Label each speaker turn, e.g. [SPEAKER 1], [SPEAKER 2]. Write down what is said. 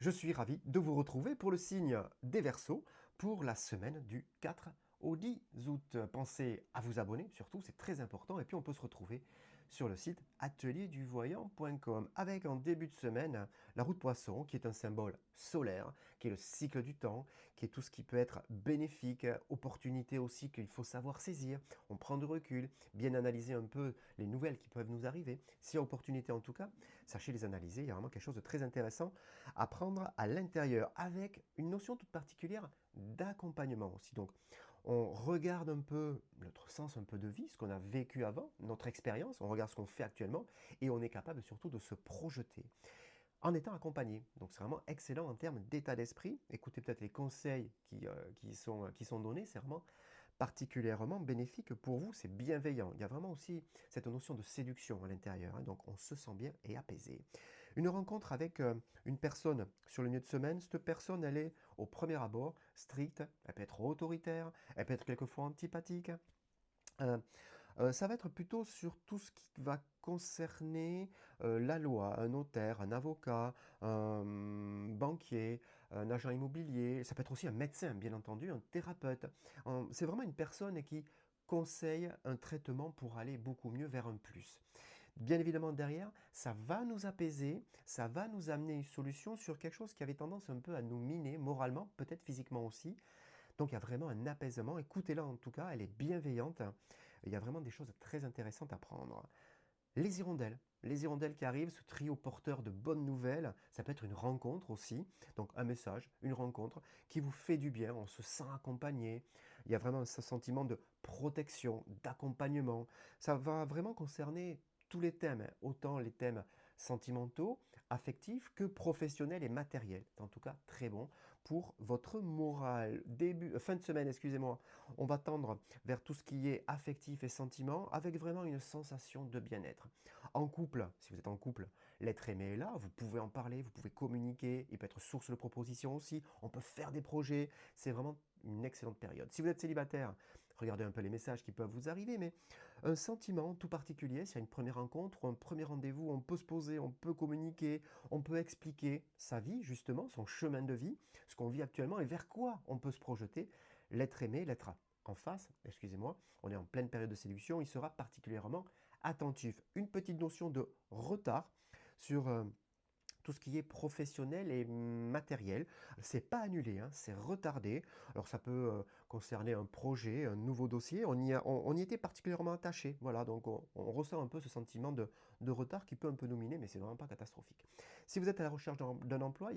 [SPEAKER 1] Je suis ravi de vous retrouver pour le signe des Verseaux pour la semaine du 4 au 10 août. Pensez à vous abonner, surtout, c'est très important. Et puis, on peut se retrouver sur le site atelierduvoyant.com avec en début de semaine la roue de poisson, qui est un symbole solaire, qui est le cycle du temps, qui est tout ce qui peut être bénéfique, opportunité aussi qu'il faut savoir saisir. On prend du recul, bien analyser un peu les nouvelles qui peuvent nous arriver. S'il y a opportunité en tout cas, sachez les analyser. Il y a vraiment quelque chose de très intéressant à prendre à l'intérieur avec une notion toute particulière d'accompagnement aussi. Donc, on regarde un peu notre sens un peu de vie, ce qu'on a vécu avant, notre expérience, on regarde ce qu'on fait actuellement et on est capable surtout de se projeter en étant accompagné. Donc, c'est vraiment excellent en termes d'état d'esprit. Écoutez peut-être les conseils qui sont donnés, c'est vraiment particulièrement bénéfique pour vous, c'est bienveillant. Il y a vraiment aussi cette notion de séduction à l'intérieur, hein, donc on se sent bien et apaisé. Une rencontre avec une personne sur le milieu de semaine, cette personne, elle est au premier abord stricte, elle peut être autoritaire, elle peut être quelquefois antipathique. Euh, Ça va être plutôt sur tout ce qui va concerner la loi, un notaire, un avocat, un banquier, un agent immobilier. Ça peut être aussi un médecin, bien entendu, un thérapeute. C'est vraiment une personne qui conseille un traitement pour aller beaucoup mieux vers un plus. Bien évidemment, derrière, ça va nous apaiser, ça va nous amener une solution sur quelque chose qui avait tendance un peu à nous miner moralement, peut-être physiquement aussi. Donc il y a vraiment un apaisement. Écoutez-la en tout cas, elle est bienveillante. Il y a vraiment des choses très intéressantes à prendre. Les hirondelles. Les hirondelles qui arrivent, ce trio porteur de bonnes nouvelles, ça peut être une rencontre aussi, donc un message, une rencontre qui vous fait du bien, on se sent accompagné, il y a vraiment ce sentiment de protection, d'accompagnement. Ça va vraiment concerner tous les thèmes, hein, autant les thèmes sentimentaux, affectifs que professionnels et matériels. C'est en tout cas très bon pour votre morale. Fin de semaine, excusez-moi, on va tendre vers tout ce qui est affectif et sentiment avec vraiment une sensation de bien-être. En couple, si vous êtes en couple, l'être aimé est là, vous pouvez en parler, vous pouvez communiquer, il peut être source de propositions aussi, on peut faire des projets, c'est vraiment une excellente période. Si vous êtes célibataire, regardez un peu les messages qui peuvent vous arriver, mais un sentiment tout particulier, s'il y a une première rencontre ou un premier rendez-vous, on peut se poser, on peut communiquer, on peut expliquer sa vie, justement, son chemin de vie, ce qu'on vit actuellement et vers quoi on peut se projeter. L'être aimé, l'être en face, excusez-moi, on est en pleine période de séduction, il sera particulièrement attentif. Une petite notion de retard sur tout ce qui est professionnel et matériel. C'est pas annulé, hein, c'est retardé. Alors ça peut concerner un projet, un nouveau dossier. On y était particulièrement attaché. Voilà, donc on ressent un peu ce sentiment de retard qui peut un peu nous miner, mais c'est vraiment pas catastrophique. Si vous êtes à la recherche d'un emploi, il y a